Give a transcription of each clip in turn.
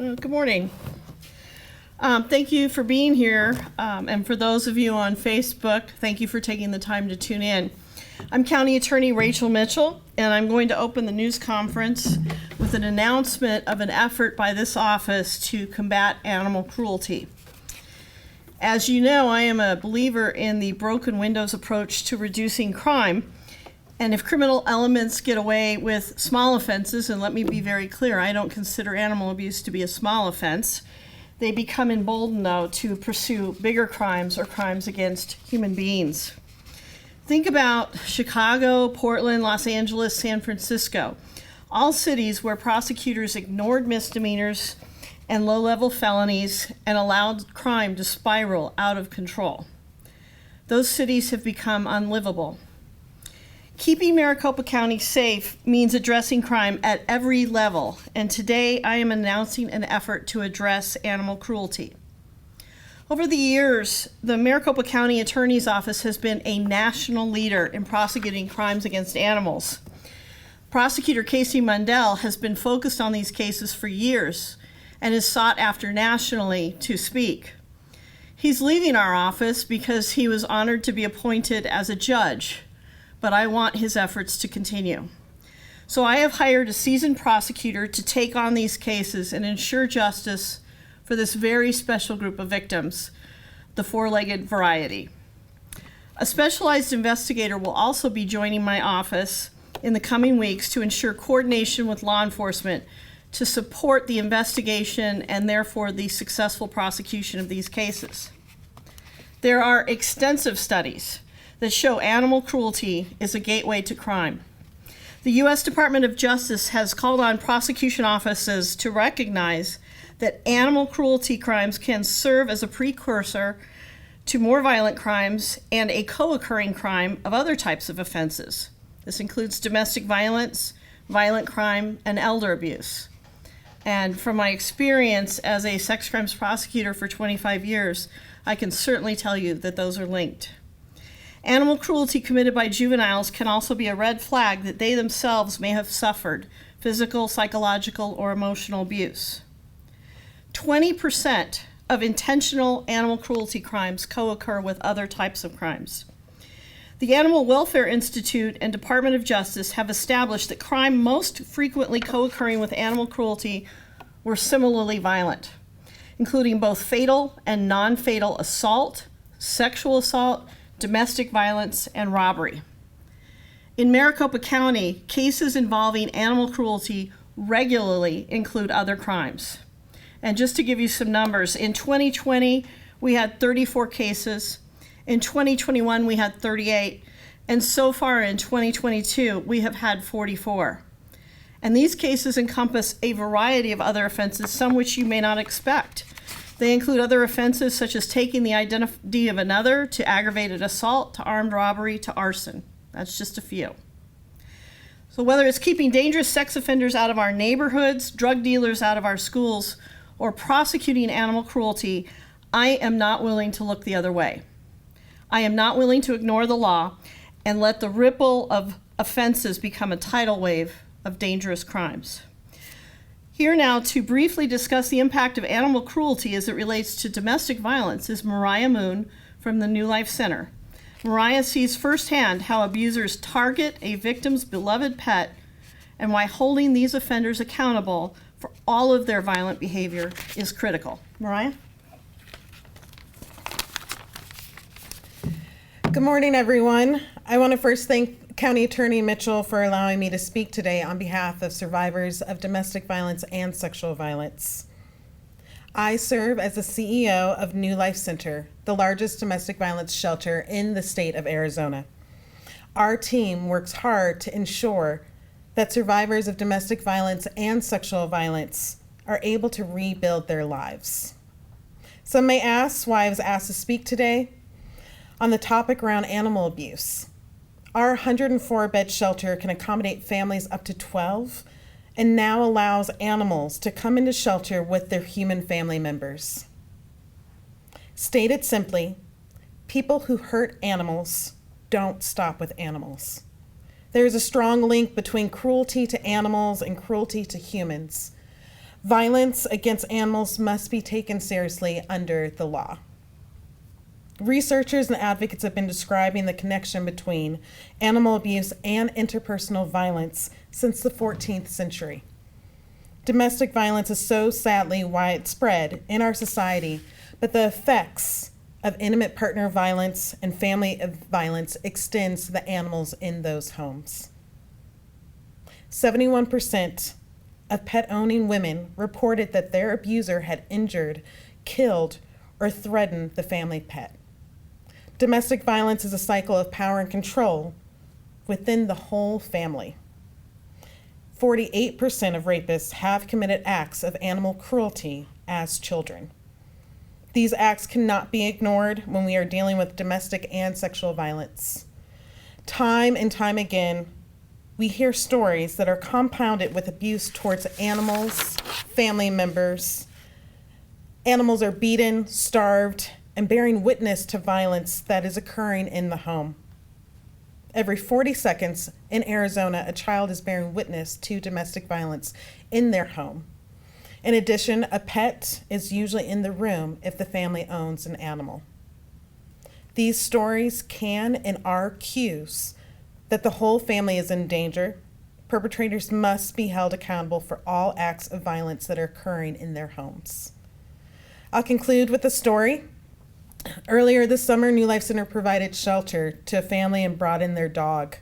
Good morning. Thank you for being here, and for those of you on Facebook, thank you for taking the time to tune in. I'm County Attorney Rachel Mitchell, and I'm going to open the news conference with an announcement of an effort by this office to combat animal cruelty. As you know, I am a believer in the broken windows approach to reducing crime. And if criminal elements get away with small offenses, and let me be very clear, I don't consider animal abuse to be a small offense, they become emboldened, though, to pursue bigger crimes or crimes against human beings. Think about Chicago, Portland, Los Angeles, San Francisco, all cities where prosecutors ignored misdemeanors and low-level felonies and allowed crime to spiral out of control. Those cities have become unlivable. Keeping Maricopa County safe means addressing crime at every level, and today I am announcing an effort to address animal cruelty. Over the years, the Maricopa County Attorney's Office has been a national leader in prosecuting crimes against animals. Prosecutor Casey Mundell has been focused on these cases for years and is sought after nationally to speak. He's leaving our office because he was honored to be appointed as a judge, but I want his efforts to continue. So I have hired a seasoned prosecutor to take on these cases and ensure justice for this very special group of victims, the four-legged variety. A specialized investigator will also be joining my office in the coming weeks to ensure coordination with law enforcement to support the investigation and therefore the successful prosecution of these cases. There are extensive studies that show animal cruelty is a gateway to crime. The U.S. Department of Justice has called on prosecution offices to recognize that animal cruelty crimes can serve as a precursor to more violent crimes and a co-occurring crime of other types of offenses. This includes domestic violence, violent crime, and elder abuse. And from my experience as a sex crimes prosecutor for 25 years, I can certainly tell you that those are linked. Animal cruelty committed by juveniles can also be a red flag that they themselves may have suffered physical, psychological, or emotional abuse. 20% of intentional animal cruelty crimes co-occur with other types of crimes. The Animal Welfare Institute and Department of Justice have established that crime most frequently co-occurring with animal cruelty were similarly violent, including both fatal and non-fatal assault, sexual assault, domestic violence, and robbery. In Maricopa County, cases involving animal cruelty regularly include other crimes. And just to give you some numbers, in 2020, we had 34 cases. In 2021, we had 38. And so far in 2022, we have had 44. And these cases encompass a variety of other offenses, some which you may not expect. They include other offenses such as taking the identity of another, to aggravated assault, to armed robbery, to arson. That's just a few. So whether it's keeping dangerous sex offenders out of our neighborhoods, drug dealers out of our schools, or prosecuting animal cruelty, I am not willing to look the other way. I am not willing to ignore the law and let the ripple of offenses become a tidal wave of dangerous crimes. Here now to briefly discuss the impact of animal cruelty as it relates to domestic violence is Myriah Mhoon from the New Life Center. Myriah sees firsthand how abusers target a victim's beloved pet and why holding these offenders accountable for all of their violent behavior is critical. Myriah? Good morning, everyone. I want to first thank County Attorney Mitchell for allowing me to speak today on behalf of survivors of domestic violence and sexual violence. I serve as the CEO of New Life Center, the largest domestic violence shelter in the state of Arizona. Our team works hard to ensure that survivors of domestic violence and sexual violence are able to rebuild their lives. Some may ask why I was asked to speak today on the topic around animal abuse. Our 104-bed shelter can accommodate families up to 12 and now allows animals to come into shelter with their human family members. Stated simply, people who hurt animals don't stop with animals. There is a strong link between cruelty to animals and cruelty to humans. Violence against animals must be taken seriously under the law. Researchers and advocates have been describing the connection between animal abuse and interpersonal violence since the 14th century. Domestic violence is so sadly widespread in our society, but the effects of intimate partner violence and family violence extends to the animals in those homes. 71% of pet-owning women reported that their abuser had injured, killed, or threatened the family pet. Domestic violence is a cycle of power and control within the whole family. 48% of rapists have committed acts of animal cruelty as children. These acts cannot be ignored when we are dealing with domestic and sexual violence. Time and time again, we hear stories that are compounded with abuse towards animals, family members. Animals are beaten, starved, and bearing witness to violence that is occurring in the home. Every 40 seconds in Arizona, a child is bearing witness to domestic violence in their home. In addition, a pet is usually in the room if the family owns an animal. These stories can and are cues that the whole family is in danger. Perpetrators must be held accountable for all acts of violence that are occurring in their homes. I'll conclude with a story. Earlier this summer, New Life Center provided shelter to a family and brought in their dog.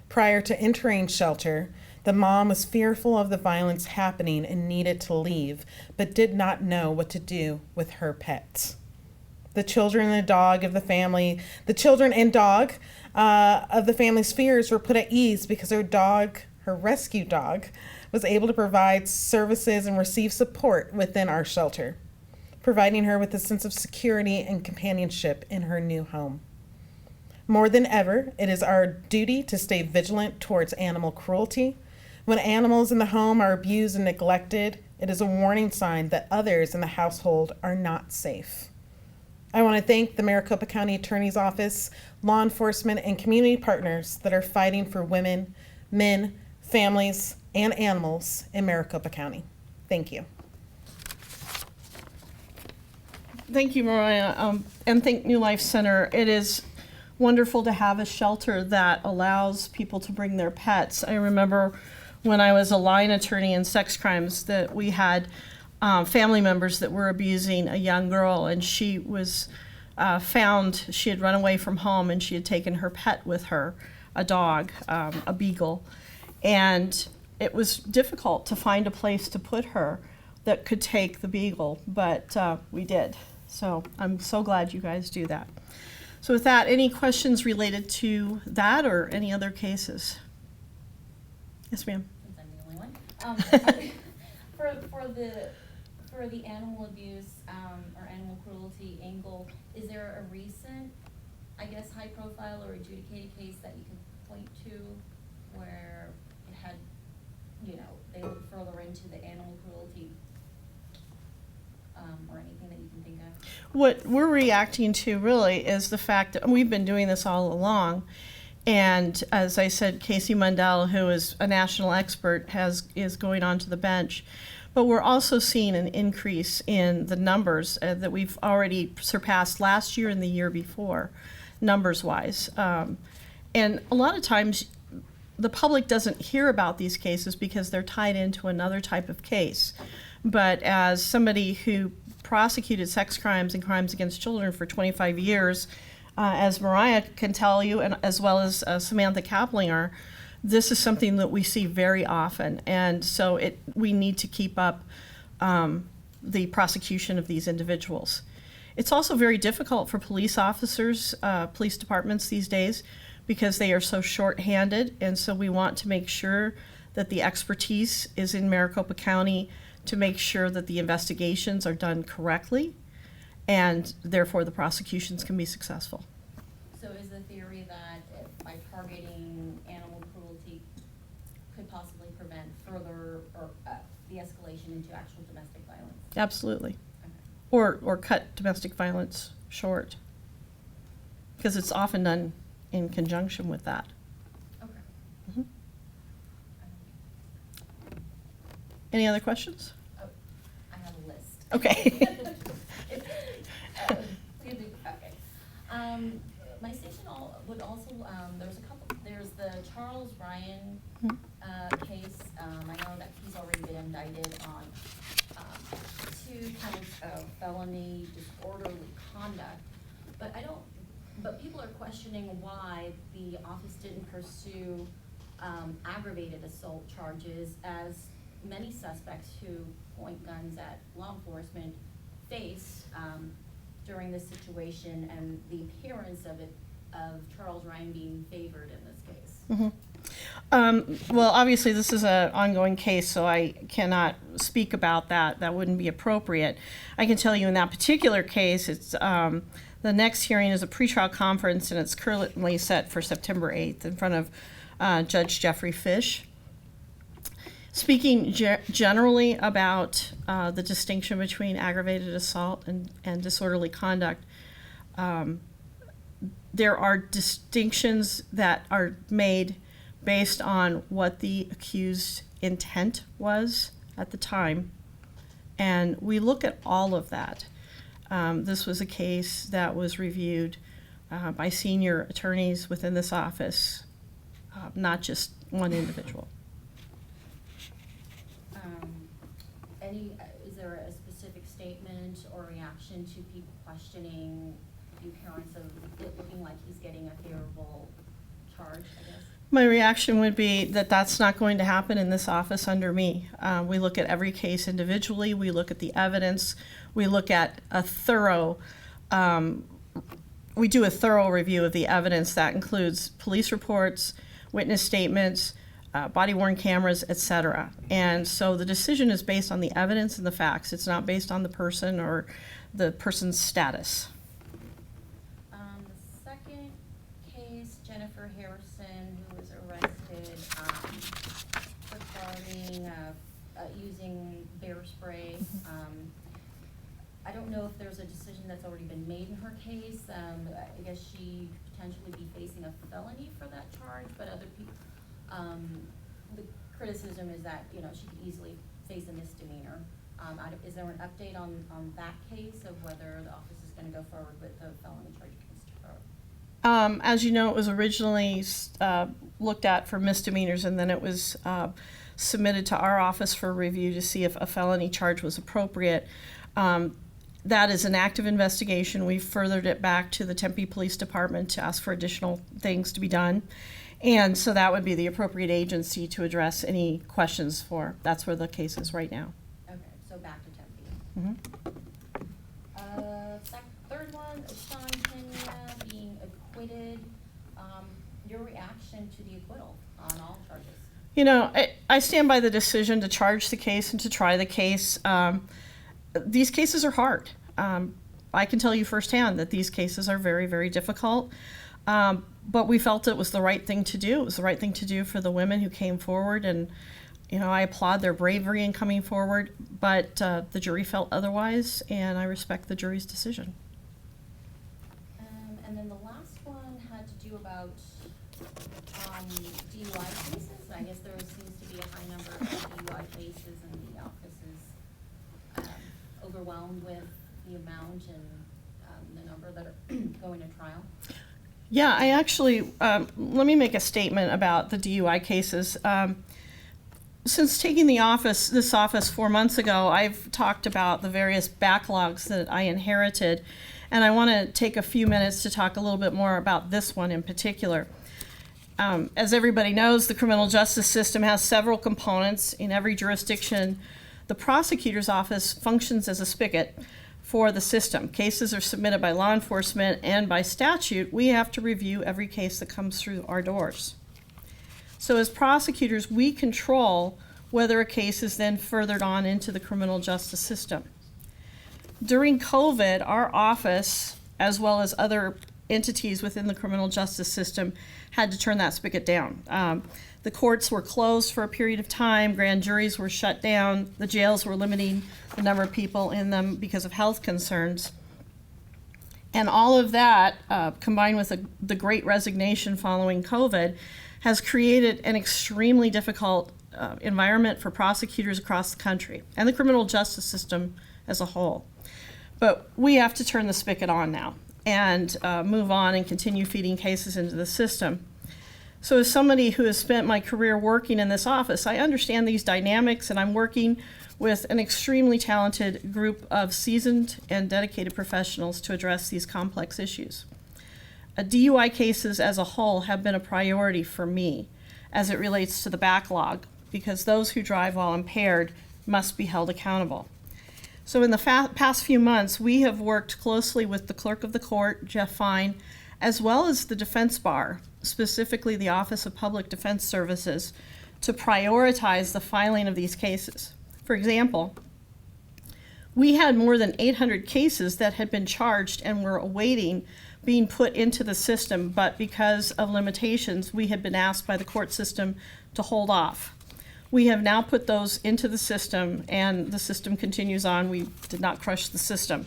Prior to entering shelter, the mom was fearful of the violence happening and needed to leave, but did not know what to do with her pet. The children and dog of the family, the children and dog of the family's fears were put at ease because her dog, her rescue dog, was able to provide services and receive support within our shelter, providing her with a sense of security and companionship in her new home. More than ever, it is our duty to stay vigilant towards animal cruelty. When animals in the home are abused and neglected, it is a warning sign that others in the household are not safe. I want to thank the Maricopa County Attorney's Office, law enforcement, and community partners that are fighting for women, men, families, and animals in Maricopa County. Thank you. Thank you, Myriah, and thank New Life Center. It is wonderful to have a shelter that allows people to bring their pets. I remember when I was a line attorney in sex crimes that we had family members that were abusing a young girl, and she was found, she had run away from home and she had taken her pet with her, a dog, a beagle, and it was difficult to find a place to put her that could take the beagle, but we did. So I'm so glad you guys do that. So with that, any questions related to that or any other cases? Yes, ma'am. Since I'm the only one. For the animal abuse or animal cruelty angle, is there a recent, I guess, high profile or adjudicated case that you can point to where it had, they looked further into the animal cruelty or anything that you can think of? What we're reacting to really is the fact that we've been doing this all along. And as I said, Casey Mundell, who is a national expert, is going on to the bench. But we're also seeing an increase in the numbers that we've already surpassed last year and the year before, numbers-wise. And a lot of times, the public doesn't hear about these cases because they're tied into another type of case. But as somebody who prosecuted sex crimes and crimes against children for 25 years, as Myriah can tell you, and as well as Samantha Kaplinger, this is something that we see very often. And so we need to keep up the prosecution of these individuals. It's also very difficult for police officers, police departments these days, because they are so short-handed. And so we want to make sure that the expertise is in Maricopa County to make sure that the investigations are done correctly, and therefore the prosecutions can be successful. So is the theory that by targeting animal cruelty could possibly prevent further or the escalation into actual domestic violence? Absolutely. Okay. Or cut domestic violence short, because it's often done in conjunction with that. Okay. Mm-hmm. Any other questions? Oh, Okay. Okay. My station would also, there's the Charles Ryan, case. I know that he's already been indicted on, 2 counts of felony disorderly conduct. But people are questioning why the office didn't pursue, aggravated assault charges, as many suspects who point guns at law enforcement face, during this situation, and the appearance of Charles Ryan being favored in this case. Well, obviously, this is an ongoing case, so I cannot speak about that. That wouldn't be appropriate. I can tell you in that particular case, it's the next hearing is a pretrial conference, and it's currently set for September 8th in front of Judge Jeffrey Fish. Speaking generally about the distinction between aggravated assault and disorderly conduct, there are distinctions that are made based on what the accused intent was at the time, and we look at all of that. This was a case that was reviewed by senior attorneys within this office, not just one individual. Is there a specific statement or reaction to people questioning the appearance of it looking like he's getting a favorable charge, I guess? My reaction would be that that's not going to happen in this office under me. We look at every case individually. We look at the evidence. We look at a thorough, we do a thorough review of the evidence that includes police reports, witness statements, body-worn cameras, etc. And so the decision is based on the evidence and the facts. It's not based on the person or the person's status. The second case, Jennifer Harrison, who was arrested regarding using bear spray. I don't know if there's a decision that's already been made in her case. I guess she could potentially be facing a felony for that charge, but other people, the criticism is that, she could easily face a misdemeanor. Is there an update on that case of whether the office is going to go forward with the felony charge against her? As you know, it was originally looked at for misdemeanors, and then it was submitted to our office for review to see if a felony charge was appropriate. That is an active investigation. We've furthered it back to the Tempe Police Department to ask for additional things to be done. And so that would be the appropriate agency to address any questions for. That's where the case is right now. Okay, so back to Tempe. Third one, Sean Pena being acquitted. Your reaction to the acquittal on all charges? I stand by the decision to charge the case and to try the case. These cases are hard. I can tell you firsthand that these cases are very, very difficult. But we felt it was the right thing to do. It was the right thing to do for the women who came forward, and I applaud their bravery in coming forward, but the jury felt otherwise, and I respect the jury's decision. And then the last one had to do about DUI cases. I guess there seems to be a high number of DUI cases, and the office is overwhelmed with the amount and the number that are going to trial. Yeah, I actually, let me make a statement about the DUI cases. Since taking this office 4 months ago, I've talked about the various backlogs that I inherited, and I want to take a few minutes to talk a little bit more about this one in particular. As everybody knows, the criminal justice system has several components. In every jurisdiction, the prosecutor's office functions as a spigot for the system. Cases are submitted by law enforcement, and by statute, we have to review every case that comes through our doors. So as prosecutors, we control whether a case is then furthered on into the criminal justice system. During COVID, our office, as well as other entities within the criminal justice system, had to turn that spigot down. The courts were closed for a period of time, grand juries were shut down, the jails were limiting the number of people in them because of health concerns. And all of that, combined with the great resignation following COVID, has created an extremely difficult environment for prosecutors across the country and the criminal justice system as a whole. But we have to turn the spigot on now and move on and continue feeding cases into the system. So as somebody who has spent my career working in this office, I understand these dynamics, and I'm working with an extremely talented group of seasoned and dedicated professionals to address these complex issues. DUI cases as a whole have been a priority for me as it relates to the backlog, because those who drive while impaired must be held accountable. So in the past few months, we have worked closely with the clerk of the court, Jeff Fine, as well as the defense bar, specifically the Office of Public Defense Services, to prioritize the filing of these cases. For example, we had more than 800 cases that had been charged and were awaiting being put into the system, but because of limitations, we had been asked by the court system to hold off. We have now put those into the system, and the system continues on. We did not crush the system.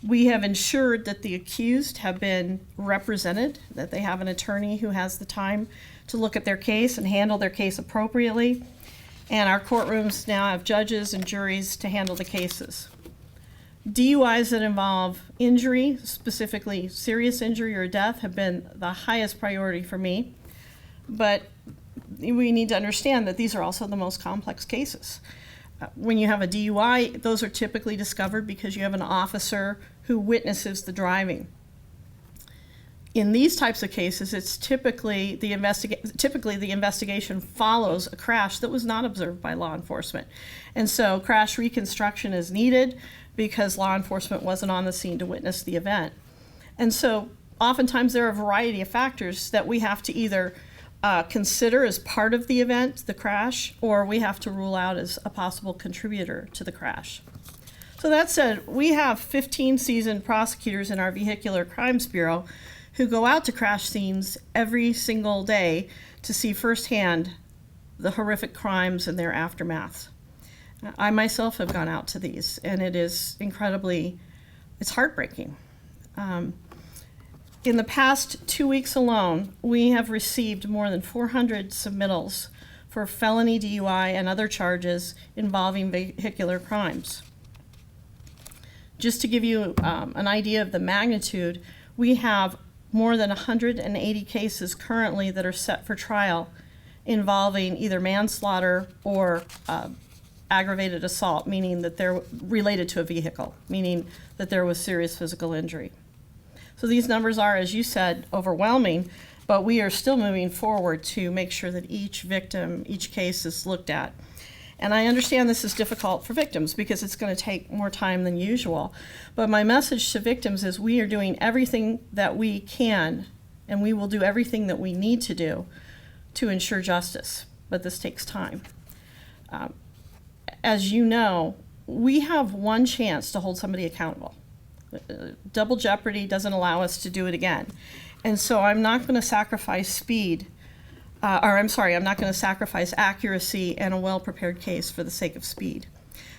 We have ensured that the accused have been represented, that they have an attorney who has the time to look at their case and handle their case appropriately. And our courtrooms now have judges and juries to handle the cases. DUIs that involve injury, specifically serious injury or death, have been the highest priority for me. But we need to understand that these are also the most complex cases. When you have a DUI, those are typically discovered because you have an officer who witnesses the driving. In these types of cases, it's typically the investigation follows a crash that was not observed by law enforcement. And so crash reconstruction is needed because law enforcement wasn't on the scene to witness the event. And so oftentimes there are a variety of factors that we have to either consider as part of the event, the crash, or we have to rule out as a possible contributor to the crash. So that said, we have 15 seasoned prosecutors in our Vehicular Crimes Bureau who go out to crash scenes every single day to see firsthand the horrific crimes and their aftermaths. I myself have gone out to these, and it is it's heartbreaking. In the past 2 weeks alone, we have received more than 400 submittals for felony DUI and other charges involving vehicular crimes. Just to give you an idea of the magnitude, we have more than 180 cases currently that are set for trial involving either manslaughter or aggravated assault, meaning that they're related to a vehicle, meaning that there was serious physical injury. So these numbers are, as you said, overwhelming, but we are still moving forward to make sure that each victim, each case is looked at. And I understand this is difficult for victims because it's going to take more time than usual. But my message to victims is we are doing everything that we can, and we will do everything that we need to do to ensure justice. But this takes time. As you know, we have one chance to hold somebody accountable. Double jeopardy doesn't allow us to do it again. And so I'm not going to sacrifice I'm not going to sacrifice accuracy and a well-prepared case for the sake of speed.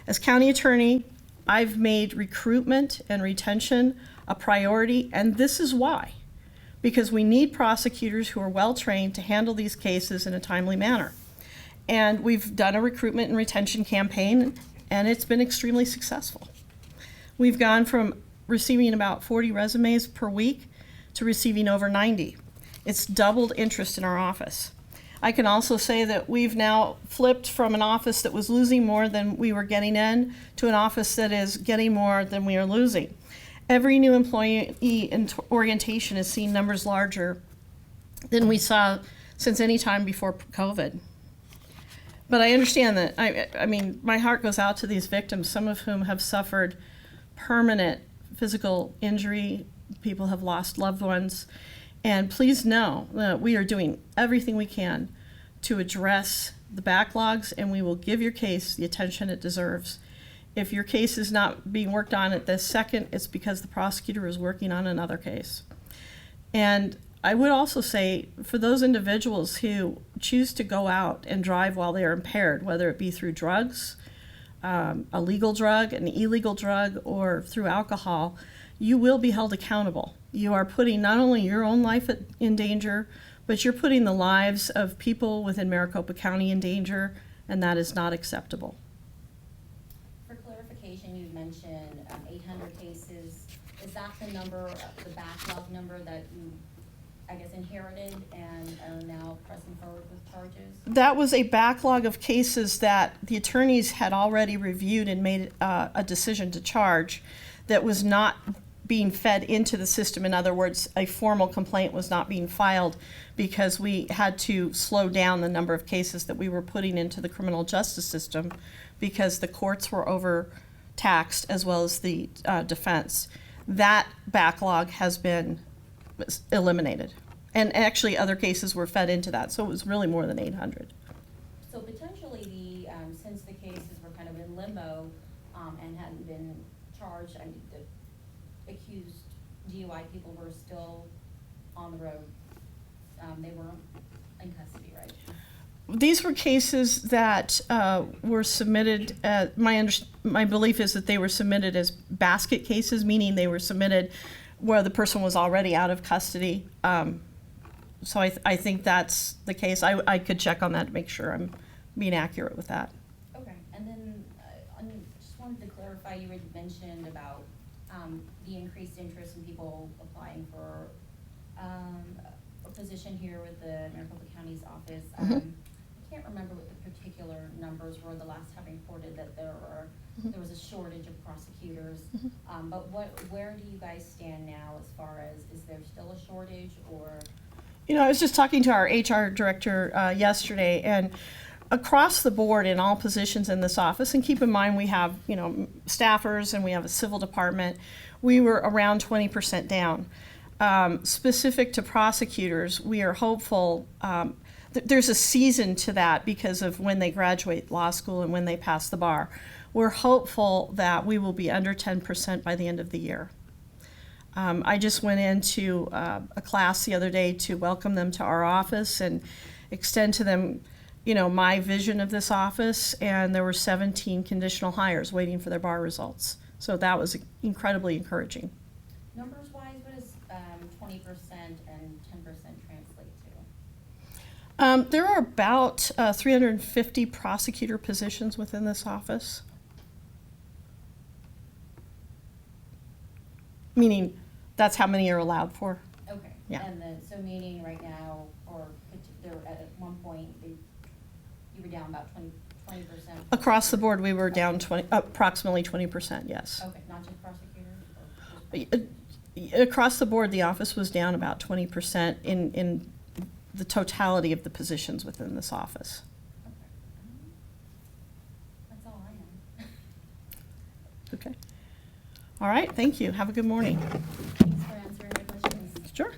As county attorney, I've made recruitment and retention a priority, and this is why. Because we need prosecutors who are well-trained to handle these cases in a timely manner. And we've done a recruitment and retention campaign, and it's been extremely successful. We've gone from receiving about 40 resumes per week to receiving over 90. It's doubled interest in our office. I can also say that we've now flipped from an office that was losing more than we were getting in to an office that is getting more than we are losing. Every new employee in orientation has seen numbers larger than we saw since any time before COVID. But I understand that, I mean, my heart goes out to these victims, some of whom have suffered permanent physical injury. People have lost loved ones. And please know that we are doing everything we can to address the backlogs, and we will give your case the attention it deserves. If your case is not being worked on at this second, it's because the prosecutor is working on another case. And I would also say, for those individuals who choose to go out and drive while they are impaired, whether it be through drugs, a legal drug, an illegal drug, or through alcohol, you will be held accountable. You are putting not only your own life in danger, but you're putting the lives of people within Maricopa County in danger, and that is not acceptable. For clarification, you mentioned 800 cases. Is that the number, the backlog number that you, I guess, inherited and are now pressing forward with charges? That was a backlog of cases that the attorneys had already reviewed and made a decision to charge that was not being fed into the system. In other words, a formal complaint was not being filed because we had to slow down the number of cases that we were putting into the criminal justice system because the courts were overtaxed as well as the defense. That backlog has been eliminated. And actually other cases were fed into that, so it was really more than 800. So potentially since the cases were kind of in limbo and hadn't been charged, I mean, the accused DUI people were still on the road. They weren't in custody, right? These were cases that were submitted, my belief is that they were submitted as basket cases, meaning they were submitted where the person was already out of custody. So I think that's the case. I could check on that to make sure I'm being accurate with that. Okay, and then just wanted to clarify, you had mentioned about the increased interest in people applying for a position here with the Maricopa County's office. I can't remember what the particular numbers were the last time I reported that there was a shortage of prosecutors. But where do you guys stand now as far as, is there still a shortage or? You know, I was just talking to our HR director yesterday, and across the board in all positions in this office, and keep in mind we have, you know, staffers and we have a civil department, we were around 20% down. Specific to prosecutors, we are hopeful, there's a season to that because of when they graduate law school and when they pass the bar. We're hopeful that we will be under 10% by the end of the year. I just went into a class the other day to welcome them to our office and extend to them, you know, my vision of this office, and there were 17 conditional hires waiting for their bar results. So that was incredibly encouraging. Numbers-wise, what does 20% and 10% translate to? There are about 350 prosecutor positions within this office. Meaning, that's how many are allowed for. Okay. Yeah. And then, so meaning right now, or there at one point, you were down about 20%? Across the board, we were down approximately 20%, yes. Okay, not just prosecutors? Or just Across the board, the office was down about 20% in the totality of the positions within this office. okay. That's all I have. Okay. All right, thank you. Have a good morning. Thanks for answering my questions. Sure.